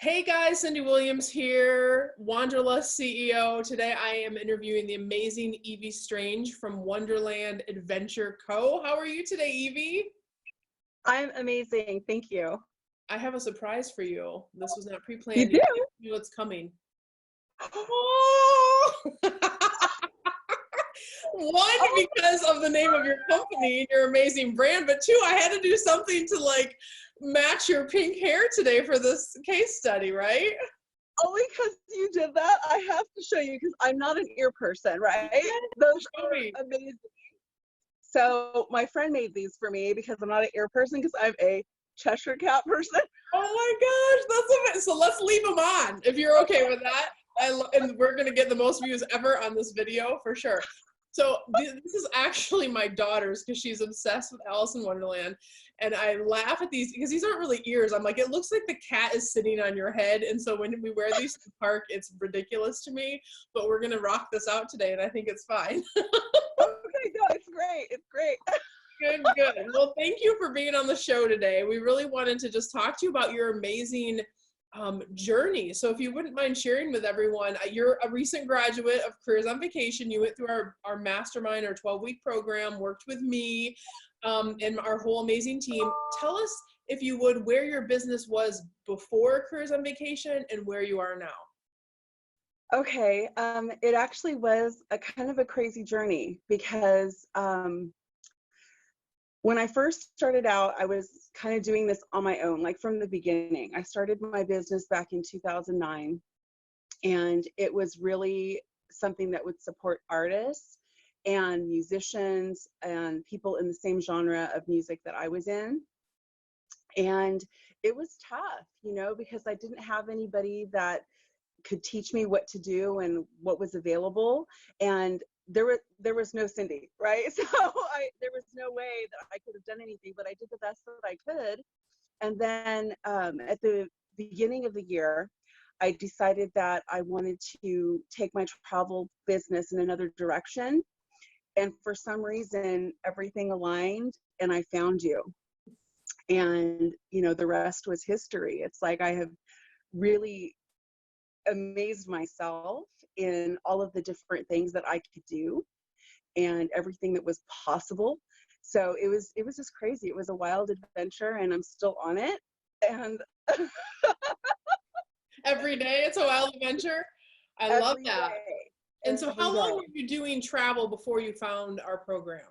Hey guys, Cindy Williams here, Wanderlust CEO. Today I am interviewing the amazing Evie Strange from Wonderland Adventure Co. How are you today, Evie? I'm amazing. Thank you. I have a surprise for you. This was not You pre-planned. do? You know what's coming. Oh! One, Oh, because of the name of your company and your amazing brand, but two, I had to do something to like match your pink hair today for this case study, right? only because you did that, I have to show you because I'm not an ear person, right? Those Show me. are amazing. So my friend made these for me because I'm not an ear person because I'm a Cheshire cat person. Oh my gosh, that's amazing. So let's leave them on if you're okay with that. And we're gonna get the most views ever on this video for sure. So this is actually my daughter's because she's obsessed with Alice in Wonderland. And I laugh at these because these aren't really ears. I'm like, it looks like the cat is sitting on your head. And so when we wear these to the park, it's ridiculous to me. But we're gonna rock this out today, and I think it's fine. Okay, no, it's great. It's great. Good, good. Well, thank you for being on the show today. We really wanted to just talk to you about your amazing journey. So if you wouldn't mind sharing with everyone, you're a recent graduate of Careers on Vacation. You went through our mastermind, our 12-week program, worked with me and our whole amazing team. Tell us, if you would, where your business was before Careers on Vacation and where you are now. Okay, it actually was a kind of a crazy journey because when I first started out, I was kind of doing this on my own, like from the beginning. I started my business back in 2009, and it was really something that would support artists and musicians and people in the same genre of music that I was in. And it was tough, because I didn't have anybody that could teach me what to do and what was available. And there was no Cyndi, right? So there was no way that I could have done anything, but I did the best that I could. And then at the beginning of the year, I decided that I wanted to take my travel business in another direction. And for some reason, everything aligned and I found you. And, the rest was history. It's like I have really amazed myself in all of the different things that I could do and everything that was possible. So it was just crazy. It was a wild adventure and I'm still on it. And Every day, it's a wild adventure. I love every that. day, And so every how long day. were you doing travel before you found our program?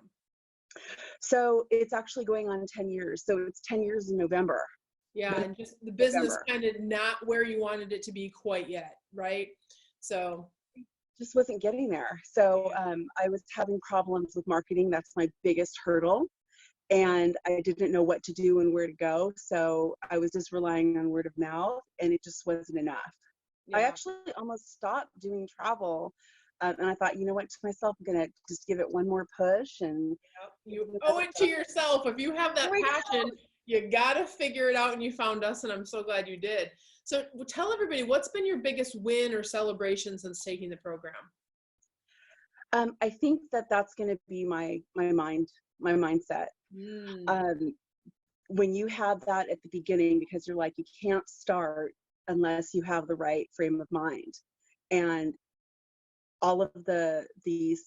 So it's actually going on 10 years. So it's 10 years in November. Yeah, and just the business November. kind of not where you wanted it to be quite yet, right? So Just wasn't getting there. So I was having problems with marketing. That's my biggest hurdle. And I didn't know what to do and where to go. So I was just relying on word of mouth and it just wasn't enough. I yeah, actually almost stopped doing travel. And I thought, you know what, to myself, I'm going to just give it one more push. And you owe it to yourself. If you have that here we passion, go. you got to figure it out, and you found us, and I'm so glad you did. So tell everybody, what's been your biggest win or celebration since taking the program? I think that that's going to be my mindset. Mm, Um, when you have that at the beginning, because you're like, you can't start unless you have the right frame of mind. And all of the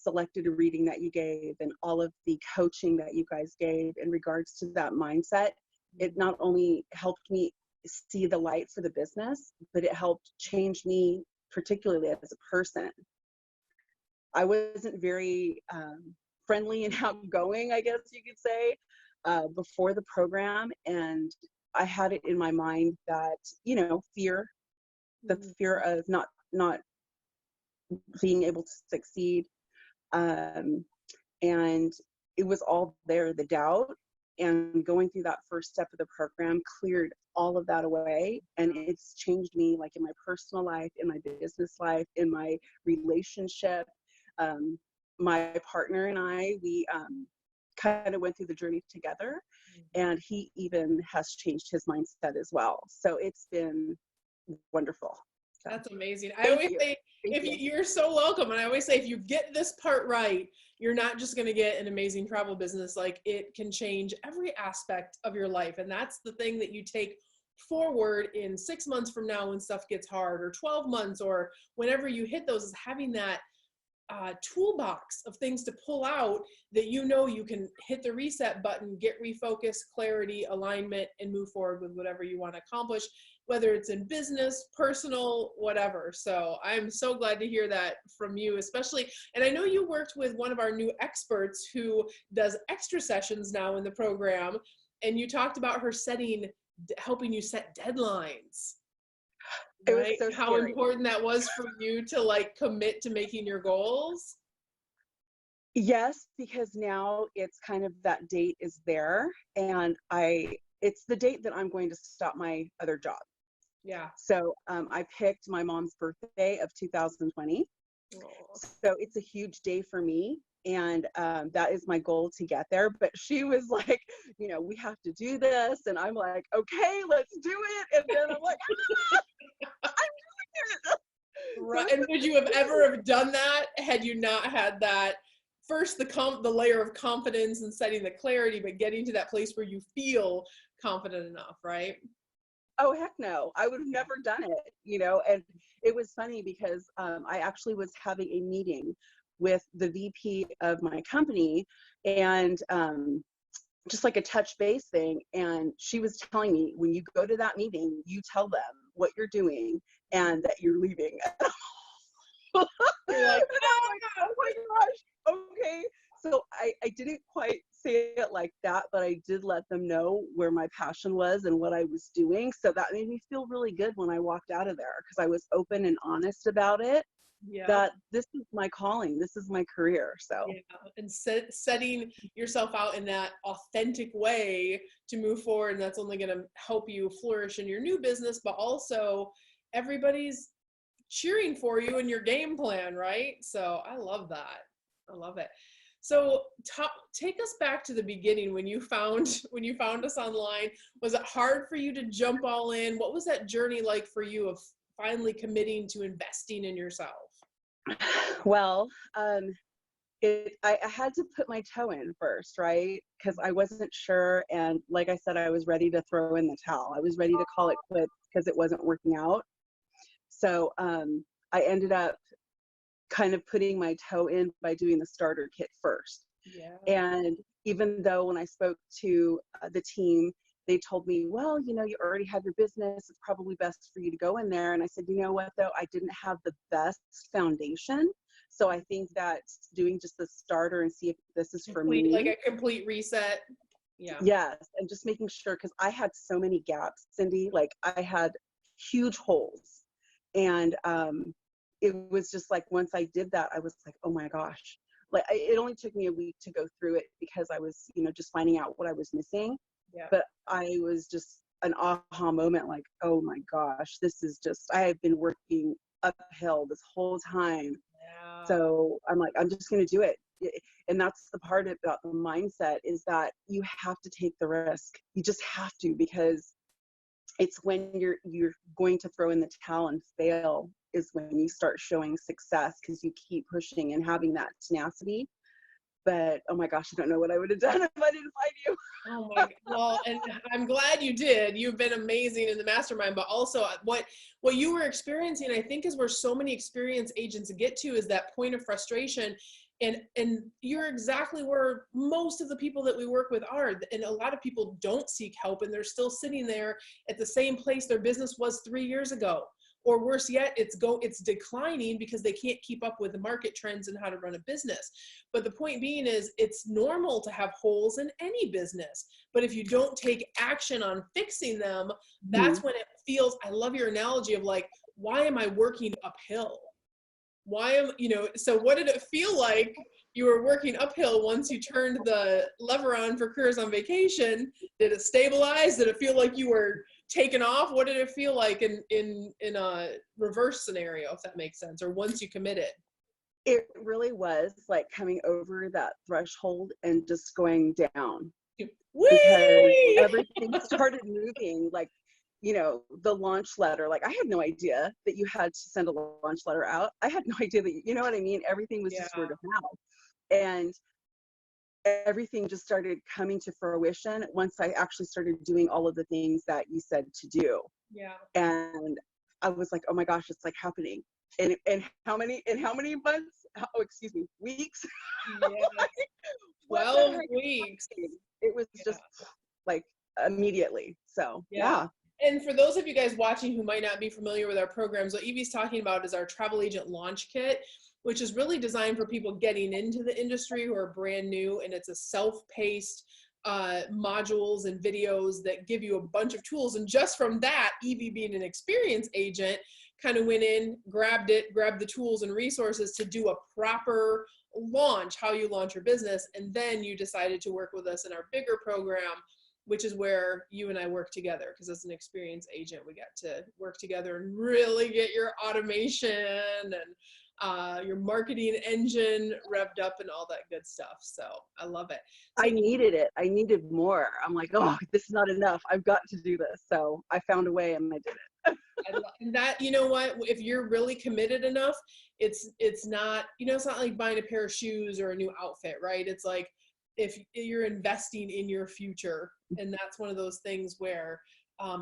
selected reading that you gave and all of the coaching that you guys gave in regards to that mindset, it not only helped me see the light for the business, but it helped change me, particularly as a person. I wasn't very friendly and outgoing, I guess you could say, before the program. And I had it in my mind that, fear, the fear of not being able to succeed. And it was all there, the doubt. And going through that first step of the program cleared all of that away. And it's changed me, like in my personal life, in my business life, in my relationship. My partner and we kind of went through the journey together, and he even has changed his mindset as well. So it's been wonderful. So, that's amazing. I thank always you. say, Thank you. you're so welcome. And I always say, if you get this part right, you're not just going to get an amazing travel business. Like, it can change every aspect of your life. And that's the thing that you take forward in 6 months from now when stuff gets hard, or 12 months, or whenever you hit those, is having that toolbox of things to pull out that you know you can hit the reset button, get refocused, clarity, alignment, and move forward with whatever you want to accomplish, whether it's in business, personal, whatever. So I'm so glad to hear that from you, especially. And I know you worked with one of our new experts who does extra sessions now in the program, and you talked about her helping you set deadlines. It was Right? so How scary. important that was for you to like commit to making your goals. Yes, because now it's kind of that date is there, and it's the date that I'm going to stop my other job. Yeah. So I picked my mom's birthday of 2020. Aww. So it's a huge day for me. And that is my goal to get there. But she was like, we have to do this. And I'm like, okay, let's do it. And then I'm like, I'm doing it. Right. And would you have ever have done that had you not had that first, the layer of confidence and setting the clarity, but getting to that place where you feel confident enough, right? Oh, heck no. I would have never done it, and it was funny because I actually was having a meeting with the VP of my company, and just like a touch base thing. And she was telling me, when you go to that meeting, you tell them what you're doing and that you're leaving. You're like, oh my gosh. Okay. So I didn't quite say it like that, but I did let them know where my passion was and what I was doing. So that made me feel really good when I walked out of there, because I was open and honest about it. Yeah. That this is my calling, this is my career. So yeah. And setting yourself out in that authentic way to move forward, and that's only going to help you flourish in your new business, but also everybody's cheering for you in your game plan, right? So I love that. I love it. So take us back to the beginning when you found us online. Was it hard for you to jump all in? What was that journey like for you of finally committing to investing in yourself? Well, I had to put my toe in first, right? Because I wasn't sure. And like I said, I was ready to throw in the towel. I was ready to call it quits because it wasn't working out. So I ended up kind of putting my toe in by doing the starter kit first. Yeah. And even though when I spoke to the team, they told me, well, you already have your business. It's probably best for you to go in there. And I said, you know what, though? I didn't have the best foundation. So I think that doing just the starter and see if this is for me. Like a complete reset. Yeah. Yes. And just making sure, because I had so many gaps, Cyndi. Like I had huge holes. And it was just like, once I did that, I was like, oh my gosh. Like it only took me a week to go through it because I was, just finding out what I was missing. Yeah. But I was just an aha moment, like, oh my gosh, this is just, I have been working uphill this whole time. Yeah. So I'm like, I'm just going to do it. And that's the part about the mindset, is that you have to take the risk. You just have to, because it's when you're going to throw in the towel and fail is when you start showing success, because you keep pushing and having that tenacity. But oh my gosh, I don't know what I would have done if I didn't find you. Oh my, well, and I'm glad you did. You've been amazing in the mastermind, but also what you were experiencing, I think, is where so many experienced agents get to, is that point of frustration. And you're exactly where most of the people that we work with are. And a lot of people don't seek help, and they're still sitting there at the same place their business was 3 years ago. Or worse yet, it's declining because they can't keep up with the market trends and how to run a business. But the point being is, it's normal to have holes in any business. But if you don't take action on fixing them, that's when it feels, I love your analogy of like, why am I working uphill? So what did it feel like you were working uphill once you turned the lever on for Careers on Vacation? Did it stabilize? Did it feel like you were taken off? What did it feel like in a reverse scenario, if that makes sense, or once you committed? It really was like coming over that threshold and just going down. Whee! Because everything started moving. Like, the launch letter, like I had no idea that you had to send a launch letter out. I had no idea that, you know what I mean? Everything was just word of mouth. And everything just started coming to fruition once I actually started doing all of the things that you said to do. Yeah. And I was like, oh my gosh, it's like happening. And how many months? Oh, excuse me, weeks. Yeah. What the 12 heck? weeks. It was Yeah. just like immediately. So Yeah. And for those of you guys watching who might not be familiar with our programs, what Evie's talking about is our travel agent launch kit, which is really designed for people getting into the industry who are brand new, and it's a self-paced modules and videos that give you a bunch of tools. And just from that, Evie, being an experienced agent, kind of went in, grabbed the tools and resources to do a proper launch, how you launch your business. And then you decided to work with us in our bigger program, which is where you and I work together, because as an experienced agent, we got to work together and really get your automation and your marketing engine revved up and all that good stuff. So I love it. So, I needed it. I needed more. I'm like, oh, this is not enough. I've got to do this. So I found a way and I did it. and that, you know what, if you're really committed enough, it's not, it's not like buying a pair of shoes or a new outfit, right? It's like, if you're investing in your future, and that's one of those things where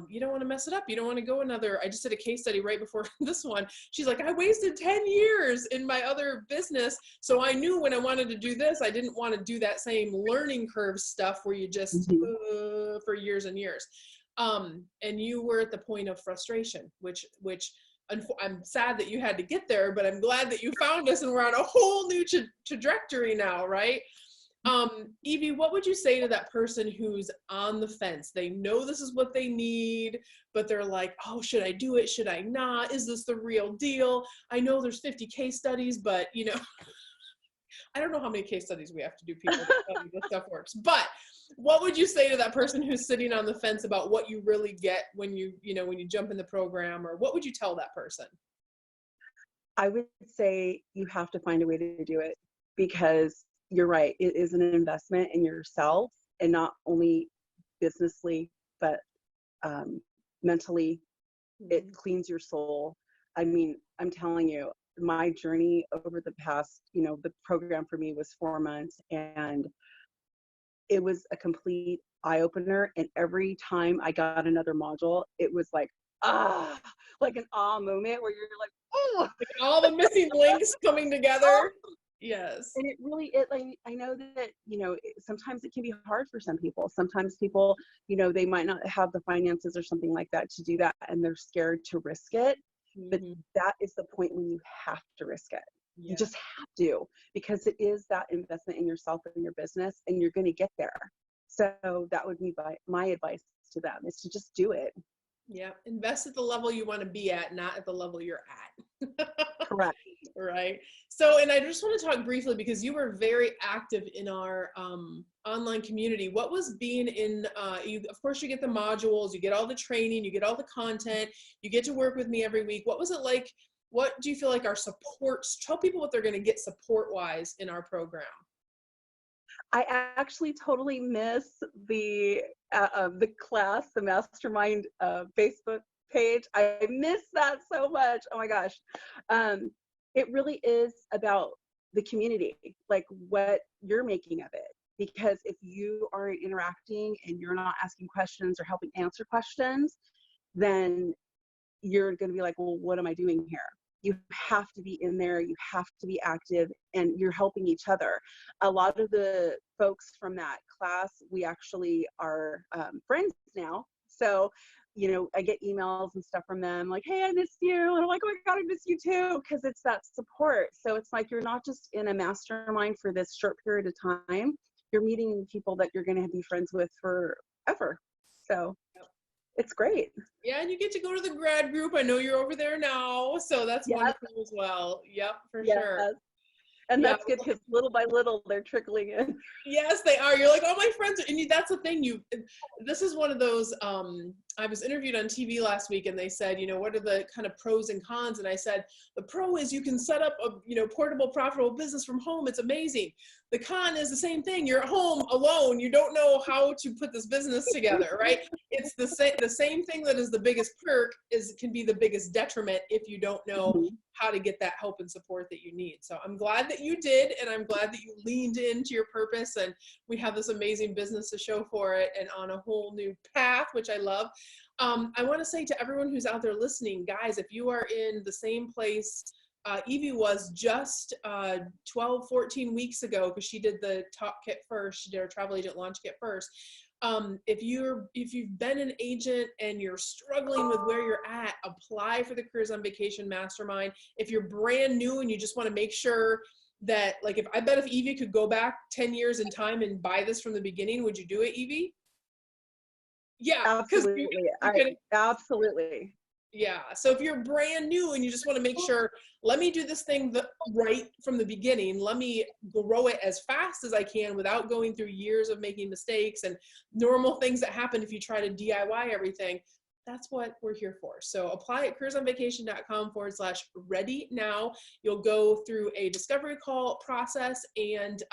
you don't want to mess it up. You don't want to go I just did a case study right before this one. She's like, I wasted 10 years in my other business. So I knew when I wanted to do this, I didn't want to do that same learning curve stuff where you just for years and years. And you were at the point of frustration, which I'm sad that you had to get there, but I'm glad that you found us and we're on a whole new trajectory now, right? Evie, what would you say to that person who's on the fence? They know this is what they need, but they're like, oh, should I do it? Should I not? Is this the real deal? I know there's 50 case studies, but I don't know how many case studies we have to do, people, to tell you this stuff works. But what would you say to that person who's sitting on the fence about what you really get when you jump in the program, or what would you tell that person? I would say you have to find a way to do it, because you're right. It is an investment in yourself, and not only businessly, but mentally. It cleans your soul. I mean, I'm telling you, my journey over the past, the program for me was 4 months, and it was a complete eye opener. And every time I got another module, it was like, like an moment where you're like, oh, like all the missing links coming together. Yes. And it really, like, I know that, sometimes it can be hard for some people. Sometimes people, they might not have the finances or something like that to do that, and they're scared to risk it. But that is the point when you have to risk it. Yeah. You just have to, because it is that investment in yourself and your business, and you're going to get there. So that would be my advice to them, is to just do it. Yeah. Invest at the level you want to be at, not at the level you're at. Correct. Right. So, and I just want to talk briefly, because you were very active in our online community. What was being in, of course you get the modules, you get all the training, you get all the content, you get to work with me every week. What was it like? What do you feel like our supports, tell people what they're going to get support wise in our program? I actually totally miss the class, the mastermind Facebook page. I miss that so much. Oh my gosh. It really is about the community, like what you're making of it. Because if you aren't interacting and you're not asking questions or helping answer questions, then you're going to be like, well, what am I doing here? You have to be in there. You have to be active, and you're helping each other. A lot of the folks from that class, we actually are friends now. So, I get emails and stuff from them like, hey, I missed you. And I'm like, oh my God, I miss you too. Because it's that support. So it's like, you're not just in a mastermind for this short period of time. You're meeting people that you're going to be friends with forever. So it's great. Yeah, and you get to go to the grad group. I know you're over there now, so that's wonderful as well. Yep, for sure. And that's good, because little by little they're trickling in. Yes, they are. You're like, oh, my friends, and that's the thing. This is one of those I was interviewed on TV last week and they said, you know, what are the kind of pros and cons? And I said, the pro is you can set up a, you know, portable, profitable business from home. It's amazing. The con is the same thing. You're at home alone. You don't know how to put this business together, right? It's the same thing that is the biggest perk can be the biggest detriment if you don't know how to get that help and support that you need. So I'm glad that you did, and I'm glad that you leaned into your purpose, and we have this amazing business to show for it and on a whole new path, which I love. I want to say to everyone who's out there listening, guys, if you are in the same place Evie was just 12, 14 weeks ago, because she did the top kit first, she did our travel agent launch kit first. If you've been an agent and you're struggling with where you're at, apply for the Careers on Vacation Mastermind. If you're brand new and you just want to make sure that, like, I bet if Evie could go back 10 years in time and buy this from the beginning, would you do it, Evie? Yeah, absolutely. Absolutely. Yeah. So if you're brand new and you just want to make sure, let me do this thing right from the beginning. Let me grow it as fast as I can without going through years of making mistakes and normal things that happen if you try to DIY everything. That's what we're here for. So apply at careersonvacation.com/ready now. You'll go through a discovery call process, and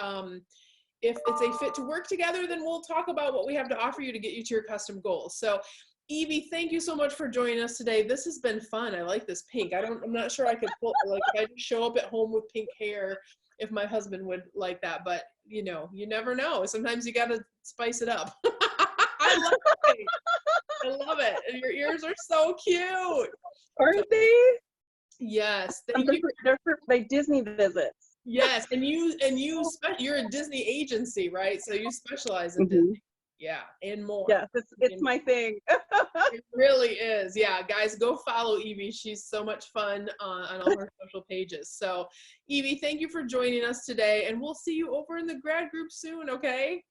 if it's a fit to work together, then we'll talk about what we have to offer you to get you to your custom goals. So Evie, thank you so much for joining us today. This has been fun. I like this pink. I'm not sure I could pull, like, if I just show up at home with pink hair, if my husband would like that, but you know, you never know. Sometimes you got to spice it up. I love it. I love it. And your ears are so cute. Aren't they? Yes. Thank you. They're for like Disney visits. Yes. And you're a Disney agency, right? So you specialize in Disney. Yeah, and more. Yes, it's my thing. It really is. Yeah, guys, go follow Evie. She's so much fun on all her social pages. So, Evie, thank you for joining us today, and we'll see you over in the grad group soon, okay?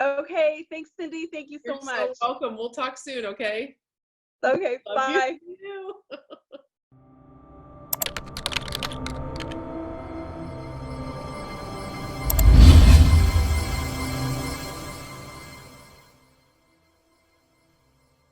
Okay, thanks, Cyndi. Thank you so much. So welcome. We'll talk soon, okay? Okay, Love bye. You.